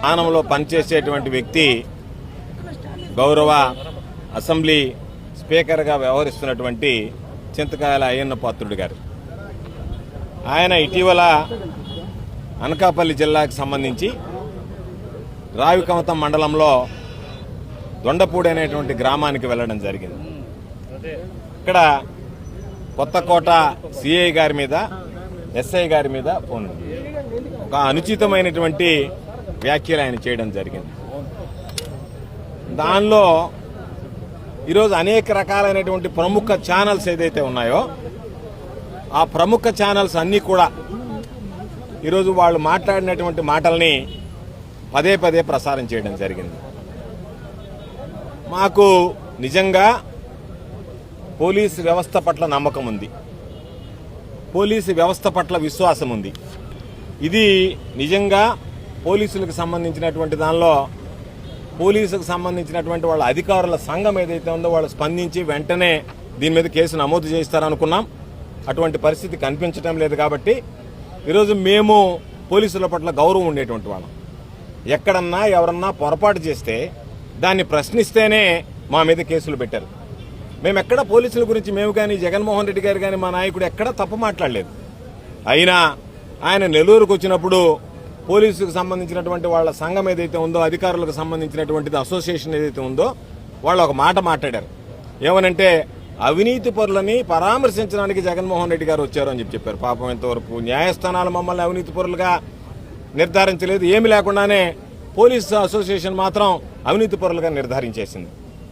స్థానంలో పనిచేసేటువంటి వ్యక్తి గౌరవ అసెంబ్లీ స్పీకర్గా వ్యవహరిస్తున్నటువంటి చింతకాయల అయ్యన్న పాత్రుడు గారు. ఆయన ఇటీవల అనకాపల్లి జిల్లాకు సంబంధించి రావికమతం మండలంలో దొండపూడి అనేటువంటి గ్రామానికి వెళ్లడం జరిగింది. ఇక్కడ కొత్తకోట సిఐ గారి మీద, ఎస్ఐ గారి మీద ఫోన్ ఒక అనుచితమైనటువంటి వ్యాఖ్యలు ఆయన చేయడం జరిగింది. దానిలో ఈరోజు అనేక రకాలైనటువంటి ప్రముఖ ఛానల్స్ ఏదైతే ఉన్నాయో ఆ ప్రముఖ ఛానల్స్ అన్నీ కూడా ఈరోజు వాళ్ళు మాట్లాడినటువంటి మాటల్ని పదే పదే ప్రసారం చేయడం జరిగింది. మాకు నిజంగా పోలీసు వ్యవస్థ పట్ల నమ్మకం ఉంది, పోలీసు వ్యవస్థ పట్ల విశ్వాసం ఉంది. ఇది నిజంగా పోలీసులకు సంబంధించినటువంటి దానిలో పోలీసుకు సంబంధించినటువంటి వాళ్ళ అధికారుల సంఘం ఏదైతే ఉందో వాళ్ళు స్పందించి వెంటనే దీని మీద కేసు నమోదు చేస్తారనుకున్నాం. అటువంటి పరిస్థితి కనిపించడం లేదు. కాబట్టి ఈరోజు మేము పోలీసుల పట్ల గౌరవం ఉండేటువంటి వాళ్ళం. ఎక్కడన్నా ఎవరన్నా పొరపాటు చేస్తే దాన్ని ప్రశ్నిస్తేనే మా మీద కేసులు పెట్టారు. మేము ఎక్కడ పోలీసుల గురించి మేము కానీ జగన్మోహన్ రెడ్డి గారు కానీ మా నాయకుడు ఎక్కడా తప్పు మాట్లాడలేదు. అయినా ఆయన నెల్లూరుకు వచ్చినప్పుడు పోలీసుకు సంబంధించినటువంటి వాళ్ళ సంఘం ఏదైతే ఉందో, అధికారులకు సంబంధించినటువంటిది అసోసియేషన్ ఏదైతే ఉందో, వాళ్ళు ఒక మాట మాట్లాడారు. ఏమనంటే అవినీతి పరులని పరామర్శించడానికి జగన్మోహన్ రెడ్డి గారు వచ్చారు అని చెప్పారు. పాపం ఇంతవరకు న్యాయస్థానాలు మమ్మల్ని అవినీతి పరులుగా నిర్ధారించలేదు. ఏమి లేకుండానే పోలీసు అసోసియేషన్ మాత్రం అవినీతి పరులుగా నిర్ధారించేసింది.